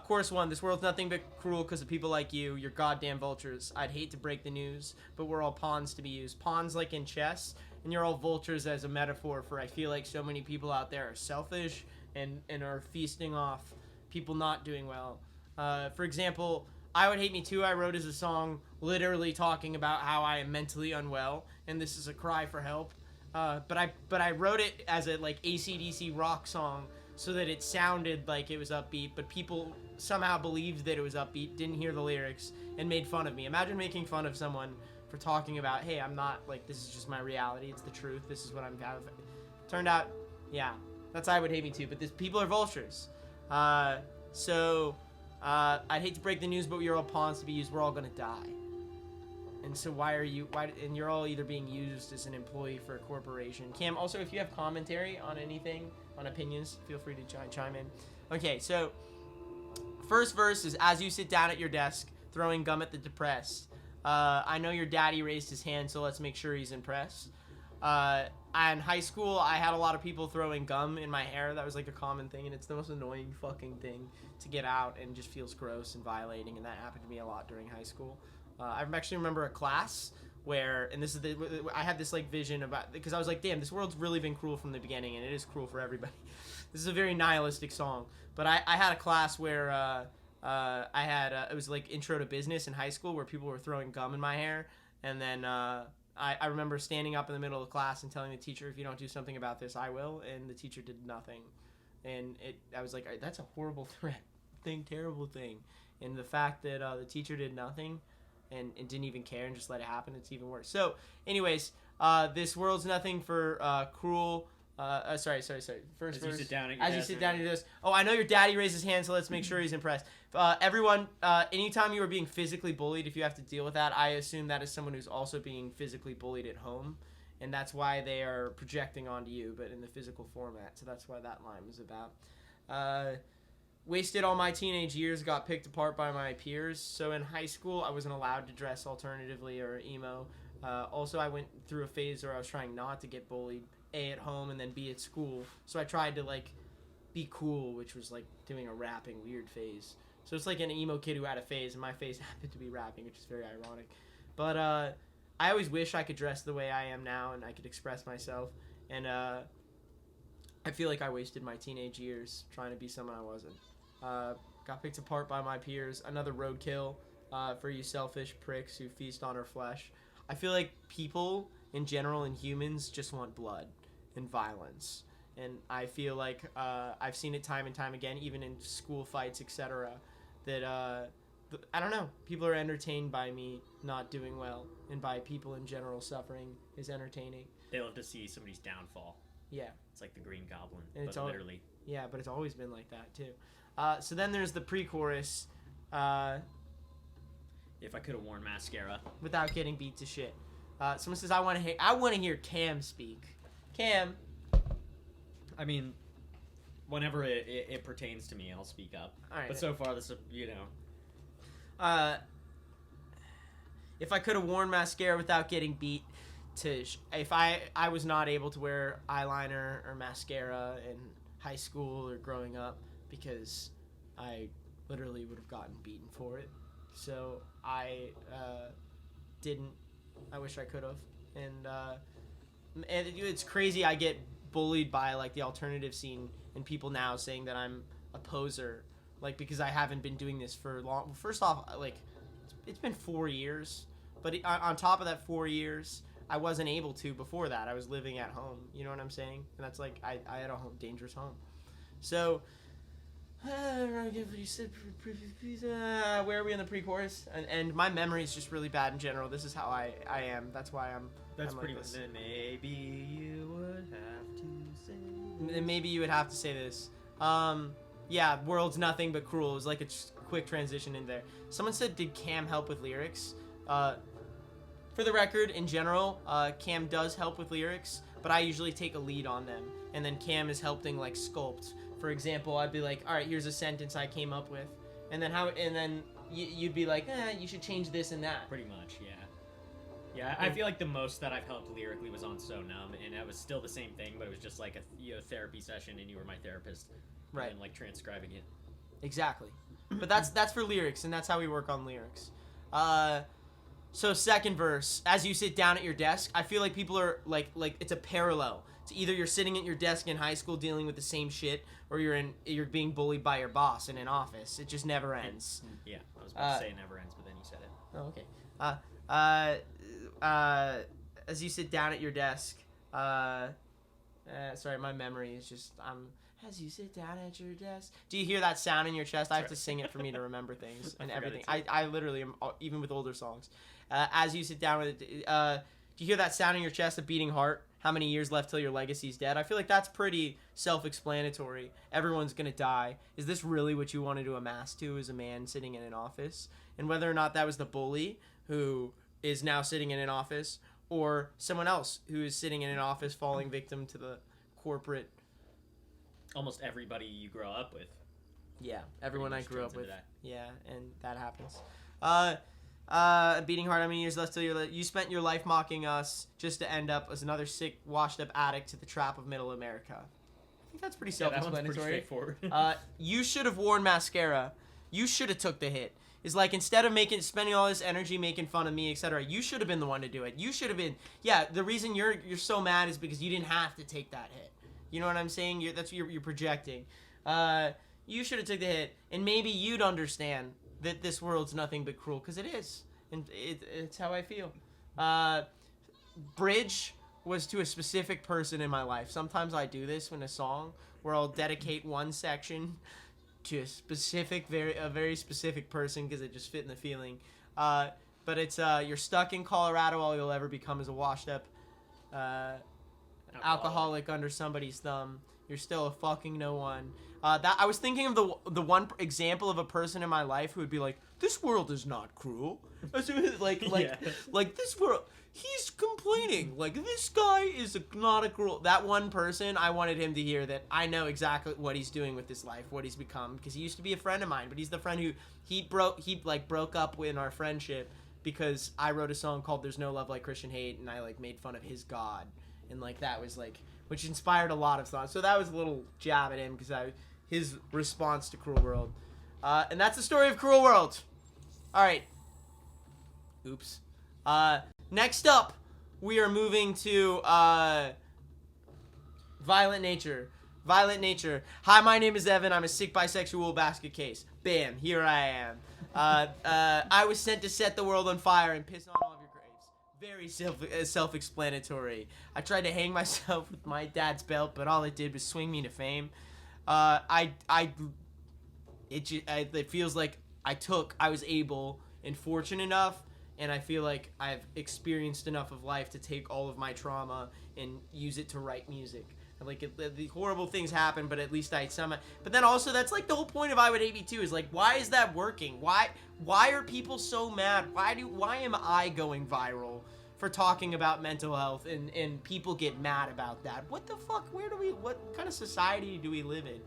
Course 1, this world's nothing but cruel because of people like you. You're goddamn vultures. I'd hate to break the news, but we're all pawns to be used. Pawns like in chess, and you're all vultures as a metaphor for I feel like so many people out there are selfish and are feasting off people not doing well. For example, I Would Hate Me Too I wrote as a song literally talking about how I am mentally unwell, and this is a cry for help. But I wrote it as a like AC/DC rock song so that it sounded like it was upbeat, but people somehow believed that it was upbeat, didn't hear the lyrics, and made fun of me. Imagine making fun of someone for talking about, hey, I'm not, like, this is just my reality, it's the truth, this is what I'm kind of... Turned out, yeah, that's I Would Hate Me Too, but people are vultures. I'd hate to break the news, but we are all pawns to be used, we're all gonna die. And so and you're all either being used as an employee for a corporation. Cam, also, if you have commentary on anything, on opinions, feel free to chime in. Okay, so first verse is, as you sit down at your desk, throwing gum at the depressed. I know your daddy raised his hand, so let's make sure he's impressed. In high school, I had a lot of people throwing gum in my hair. That was like a common thing, and it's the most annoying fucking thing to get out and just feels gross and violating, and that happened to me a lot during high school. I actually remember a class where, and this is I had this like vision about, because I was like, damn, this world's really been cruel from the beginning, and it is cruel for everybody. This is a very nihilistic song, but I had a class where it was like intro to business in high school where people were throwing gum in my hair, and then I remember standing up in the middle of the class and telling the teacher, if you don't do something about this, I will, and the teacher did nothing, and I was like, that's a horrible terrible thing, and the fact that the teacher did nothing and didn't even care and just let it happen, it's even worse. So anyways, this world's nothing for cruel. Sorry. First verse. As you sit down at your desk. Oh, I know your daddy raised his hand, so let's make sure he's impressed. Everyone, anytime you are being physically bullied, if you have to deal with that, I assume that is someone who's also being physically bullied at home, and that's why they are projecting onto you, but in the physical format. So that's why that line was about. Wasted all my teenage years, got picked apart by my peers. So in high school, I wasn't allowed to dress alternatively or emo. Also, I went through a phase where I was trying not to get bullied, A, at home, and then B, at school. So I tried to, like, be cool, which was, like, doing a rapping weird phase. So it's like an emo kid who had a phase, and my phase happened to be rapping, which is very ironic. But I always wish I could dress the way I am now and I could express myself. And I feel like I wasted my teenage years trying to be someone I wasn't. Got picked apart by my peers. Another roadkill for you selfish pricks who feast on our flesh. I feel like people in general and humans just want blood and violence. And I feel like I've seen it time and time again, even in school fights, etc., that I don't know, people are entertained by me not doing well, and by people in general suffering is entertaining. They love to see somebody's downfall. Yeah. It's like the Green Goblin, and but literally. Yeah, but it's always been like that, too. So then there's the pre-chorus. If I could have worn mascara. Without getting beat to shit. Someone says, I want to hear Cam speak. Cam. I mean, whenever it pertains to me, I'll speak up. All right. But so far, this, you know. If I could have worn mascara without getting beat to... if I was not able to wear eyeliner or mascara in high school or growing up, because I literally would have gotten beaten for it. So I didn't. I wish I could have. And it's crazy. I get bullied by like the alternative scene and people now saying that I'm a poser, like because I haven't been doing this for long. First off, like it's been 4 years, but on top of that 4 years, I wasn't able to before that. I was living at home. You know what I'm saying? And that's like I had a dangerous home. So. Where are we in the pre-chorus? And my memory is just really bad in general. This is how I am. That's why I'm. That's I'm pretty like much. Then maybe you would have to say. Then maybe you would have to say this. Yeah, world's nothing but cruel. It was like a quick transition in there. Someone said, did Cam help with lyrics? For the record, in general, Cam does help with lyrics, but I usually take a lead on them, and then Cam is helping like sculpt. For example, I'd be like, all right, here's a sentence I came up with. And then you'd be like, you should change this and that. Pretty much, yeah. Yeah, I feel like the most that I've helped lyrically was on So Numb, and it was still the same thing, but it was just like a therapy session, and you were my therapist. Right. And like transcribing it. Exactly. But that's for lyrics, and that's how we work on lyrics. So second verse, as you sit down at your desk, I feel like people are like it's a parallel. It's either you're sitting at your desk in high school dealing with the same shit, or you're being bullied by your boss in an office. It just never ends. Yeah, I was about to say it never ends, but then you said it. Oh, okay. As you sit down at your desk, sorry, my memory is just as you sit down at your desk. Do you hear that sound in your chest? I have to sing it for me to remember things and everything. I literally am, even with older songs. As you sit down with it, do you hear that sound in your chest, a beating heart? How many years left till your legacy's dead? I feel like that's pretty self-explanatory. Everyone's gonna die. Is this really what you wanted to amass to as a man sitting in an office? And whether or not that was the bully who is now sitting in an office, or someone else who is sitting in an office falling victim to the corporate. Almost everybody you grow up with. Yeah, everyone I grew up with. That. Yeah, and that happens. Beating heart. How many years left till you spent your life mocking us just to end up as another sick, washed-up addict to the trap of middle America? I think that's pretty self-explanatory. That one's pretty straightforward. You should have worn mascara. You should have took the hit. It's like, instead of spending all this energy making fun of me, etc., you should have been the one to do it. You should have been. Yeah, the reason you're so mad is because you didn't have to take that hit. You know what I'm saying? That's what you're projecting. You should have took the hit, and maybe you'd understand that this world's nothing but cruel, because it is, and it's how I feel. Bridge was to a specific person in my life. Sometimes I do this in a song where I'll dedicate one section to a very specific person because it just fit in the feeling. But it's you're stuck in Colorado. All you'll ever become is a washed up alcoholic under somebody's thumb. You're still a fucking no one. That I was thinking of the one example of a person in my life who would be like, this world is not cruel. like this world. He's complaining. Like, this guy is not a cruel. That one person, I wanted him to hear that I know exactly what he's doing with his life, what he's become, because he used to be a friend of mine, but he's the friend who he broke up in our friendship because I wrote a song called "There's No Love Like Christian Hate," and I made fun of his God, and that was which inspired a lot of thoughts. So that was a little jab at him because his response to Cruel World, and that's the story of Cruel World. All right. Oops. Next up, we are moving to Violent Nature. Violent Nature. Hi, my name is Evan. I'm a sick bisexual basket case. Bam, here I am. I was sent to set the world on fire and piss on all of your graves. Very self-explanatory. I tried to hang myself with my dad's belt, but all it did was swing me to fame. It feels like I was able and fortunate enough, and I feel like I've experienced enough of life to take all of my trauma and use it to write music. The horrible things happen, but at least but then also, that's the whole point of I Would Hate Me Too, is why is that working? Why are people so mad? Why am I going viral for talking about mental health and people get mad about that? What the fuck? What kind of society do we live in?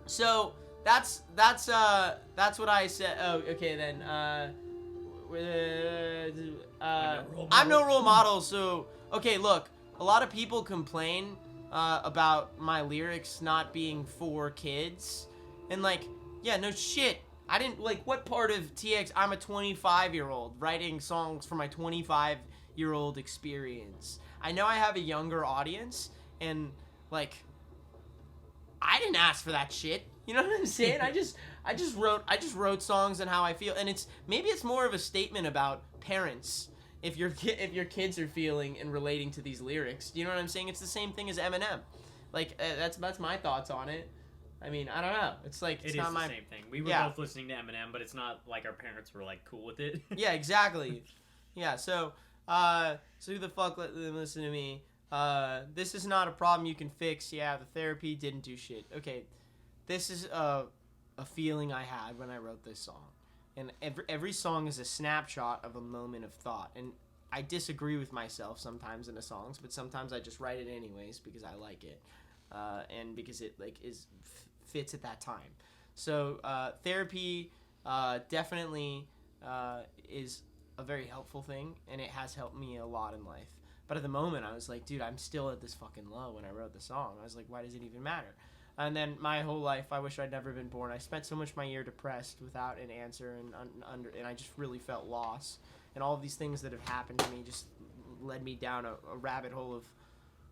So that's what I said. Oh, okay then. I'm no role model. So okay, look, a lot of people complain about my lyrics not being for kids, and yeah, no shit. I didn't what part of TX. I'm a 25-year-old writing songs for my 25-year-old experience. I know I have a younger audience, and I didn't ask for that shit. You know what I'm saying? I just wrote songs and how I feel, and maybe it's more of a statement about parents. If your kids are feeling and relating to these lyrics, you know what I'm saying? It's the same thing as Eminem. That's my thoughts on it. I mean, I don't know. It's not the my same thing. We were both listening to Eminem, but it's not like our parents were cool with it. Yeah, exactly. Yeah, so who the fuck let them listen to me? This is not a problem you can fix. Yeah, the therapy didn't do shit. Okay, this is a feeling I had when I wrote this song. And every song is a snapshot of a moment of thought. And I disagree with myself sometimes in the songs, but sometimes I just write it anyways because I like it. And because it fits at that time. So therapy definitely is a very helpful thing, and it has helped me a lot in life. But at the moment, I was like, dude, I'm still at this fucking low when I wrote the song. I was like, why does it even matter? And then my whole life, I wish I'd never been born. I spent so much of my year depressed without an answer, and I just really felt lost. And all of these things that have happened to me just led me down a rabbit hole of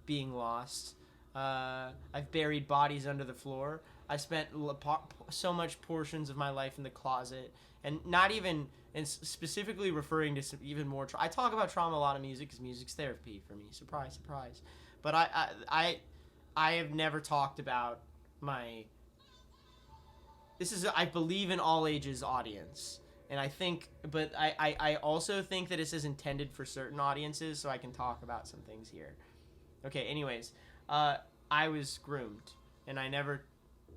being lost. I've buried bodies under the floor. I spent so much portions of my life in the closet, and not even, and specifically referring to some even more. I talk about trauma a lot in music because music's therapy for me. Surprise, surprise. But I have never talked about my. This is, I believe, an all ages audience, and I think, but I also think that this is intended for certain audiences, so I can talk about some things here. Okay. Anyways, I was groomed, and I never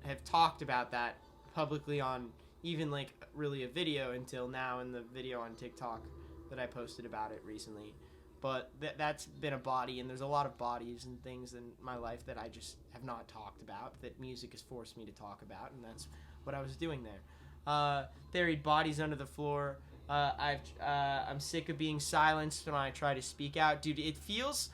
have talked about that publicly on even like really a video until now in the video on TikTok that I posted about it recently. But that's been a body, and there's a lot of bodies and things in my life that I just have not talked about, that music has forced me to talk about, and that's what I was doing there. Buried bodies under the floor. I'm sick of being silenced when I try to speak out. Dude, it feels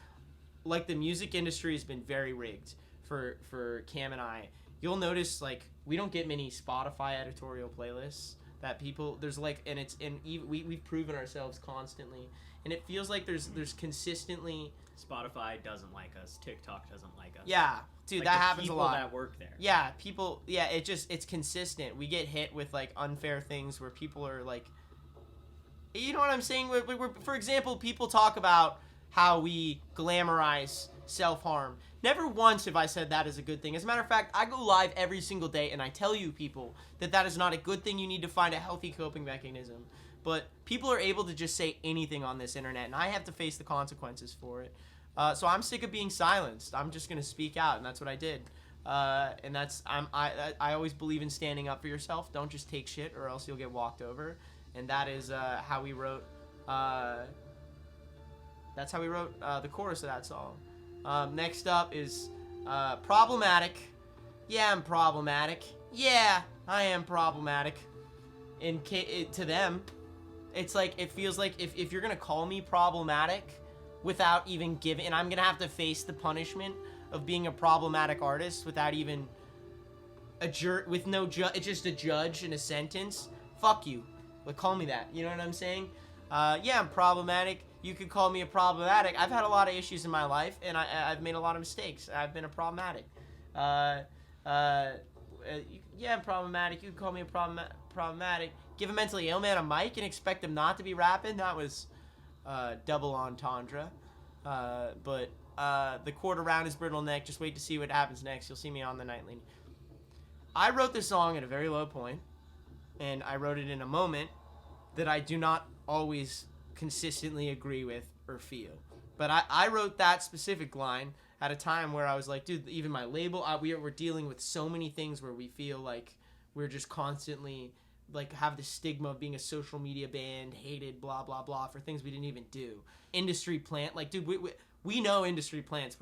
like the music industry has been very rigged for Cam and I. You'll notice, like, we don't get many Spotify editorial playlists that people, there's like, and it's, and we've proven ourselves constantly, and it feels like there's consistently, Spotify doesn't like us, TikTok doesn't like us. yeah, dude, like that happens a lot. People that work there. Yeah, people, yeah, it's consistent. We get hit with like unfair things where people are like, you know what I'm saying? We're, for example, people talk about how we glamorize self-harm. Never once have I said that is a good thing. As a matter of fact, I go live every single day and I tell you people that is not a good thing. You need to find a healthy coping mechanism. But people are able to just say anything on this internet, and I have to face the consequences for it. So I'm sick of being silenced. I'm just gonna speak out, and that's what I did. And that's I always believe in standing up for yourself. Don't just take shit, or else you'll get walked over. And that is how we wrote. That's how we wrote the chorus of that song. Next up is problematic. Yeah, I'm problematic. Yeah, I am problematic. To them, it's like, it feels like if you're gonna call me problematic without even giving, and I'm gonna have to face the punishment of being a problematic artist without even with no it's just a judge and a sentence. Fuck you. Like, call me that. You know what I'm saying? Yeah, I'm problematic. You could call me a problematic. I've had a lot of issues in my life, and I've made a lot of mistakes. I've been a problematic. Yeah, I'm problematic. You could call me a problematic. Give a mentally ill man a mic and expect him not to be rapping. That was double entendre. But the quarter round is brittle neck. Just wait to see what happens next. You'll see me on the nightly. I wrote this song at a very low point, and I wrote it in a moment that I do not always consistently agree with or feel. But I wrote that specific line at a time where I was like, dude, even my label, we're dealing with so many things where we feel like we're just constantly, like, have the stigma of being a social media band, hated, blah, blah, blah, for things we didn't even do. Industry plant, like, dude, we know industry plants,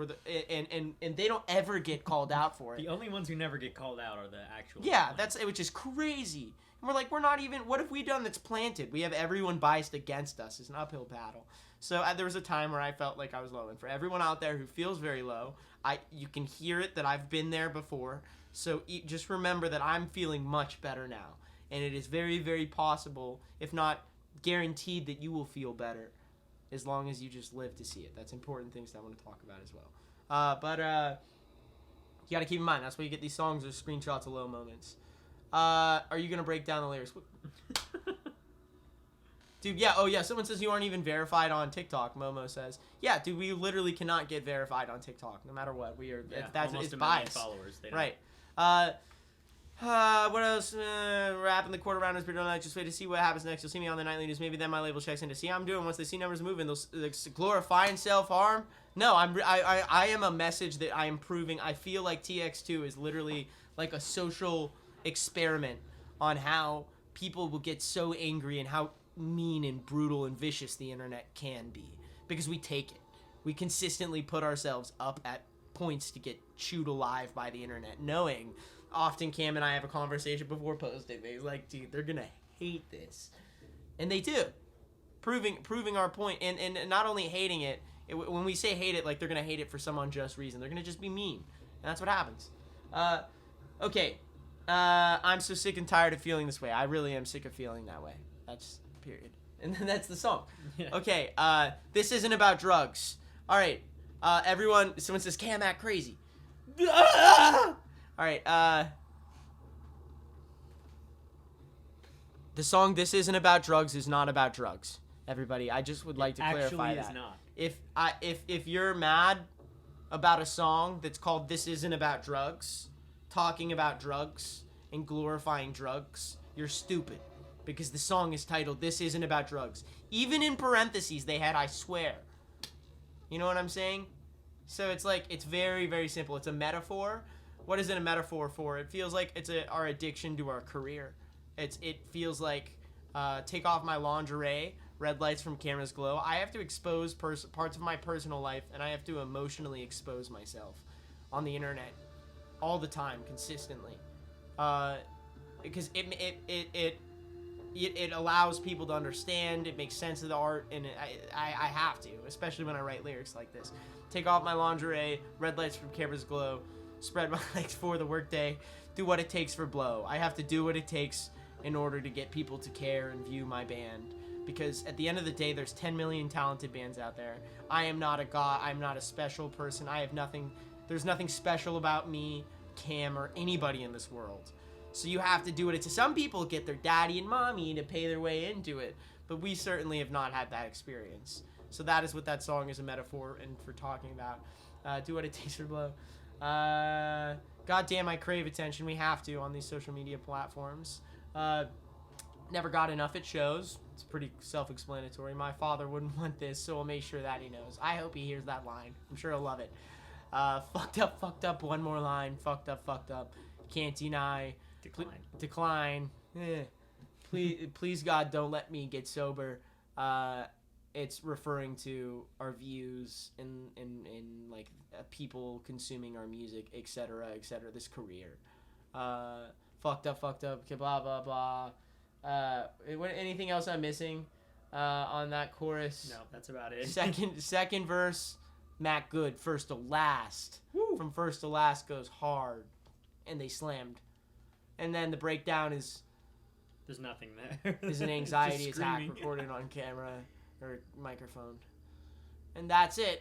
and they don't ever get called out for it. The only ones who never get called out are the actual Yeah, plants. which is crazy. And we're like, we're not even, what have we done that's planted? We have everyone biased against us. It's an uphill battle. So there was a time where I felt like I was low. And for everyone out there who feels very low, you can hear it that I've been there before. So just remember that I'm feeling much better now. And it is very, very possible, if not guaranteed, that you will feel better as long as you just live to see it. That's important things that I want to talk about as well. But you got to keep in mind, that's why you get these songs or screenshots of low moments. Are you going to break down the lyrics? Dude, yeah, oh yeah, someone says you aren't even verified on TikTok, Momo says. Yeah, dude, we literally cannot get verified on TikTok, no matter what. We are, yeah, that's, almost it's a million biased. followers. They Right. What else? Rapping the quarter rounders, but I just wait to see what happens next. You'll see me on the nightly news. Maybe then my label checks in to see how I'm doing. Once they see numbers moving, they'll glorifying self-harm. No, I am a message that I am proving. I feel like TX2 is literally like a social experiment on how people will get so angry and how mean and brutal and vicious the internet can be, because we take it. We consistently put ourselves up at points to get chewed alive by the internet, knowing often Cam and I have a conversation before posting things like, dude, they're gonna hate this, and they do, proving our point. And not only hating it, when we say hate it, like, they're gonna hate it for some unjust reason. They're gonna just be mean, and that's what happens. Okay. I'm so sick and tired of feeling this way. I really am sick of feeling that way. That's period. And then that's the song. Yeah. Okay. This isn't about drugs. All right. Everyone. Someone says Cam act crazy. All right. The song "This Isn't About Drugs" is not about drugs. Everybody, I just would like to clarify that. If you're mad about a song that's called "This Isn't About Drugs," talking about drugs and glorifying drugs, you're stupid, because the song is titled "This Isn't About Drugs." Even in parentheses, they had "I swear." You know what I'm saying? So it's like, it's very, very simple. It's a metaphor. What is it a metaphor for? It feels like it's our addiction to our career. It feels like take off my lingerie, red lights from cameras glow. I have to expose parts of my personal life, and I have to emotionally expose myself on the internet all the time, consistently, because it allows people to understand. It makes sense of the art, and I have to, especially when I write lyrics like this. Take off my lingerie, red lights from cameras glow, spread my legs for the workday, do what it takes for blow. I have to do what it takes in order to get people to care and view my band, because at the end of the day, there's 10 million talented bands out there. I am not a god. I'm not a special person. I have nothing. There's nothing special about me, Cam, or anybody in this world. So you have to do it. Some people get their daddy and mommy to pay their way into it, but we certainly have not had that experience. So that is what that song is a metaphor and for talking about. Do what it takes for blow. God damn, I crave attention. We have to on these social media platforms. Never got enough, it shows. It's pretty self-explanatory. My father wouldn't want this, so I'll make sure that he knows. I hope he hears that line. I'm sure he'll love it. Fucked up, one more line. Fucked up. Can't deny. Decline. Please, God, don't let me get sober. It's referring to our views in like people consuming our music, etc., this career. Fucked up, blah, blah, blah. Anything else I'm missing on that chorus? No, that's about it. Second verse, Matt Good, first to last. Woo. From first to last goes hard, and they slammed. And then the breakdown is... There's nothing there. There's an anxiety attack recorded on camera or microphone. And that's it.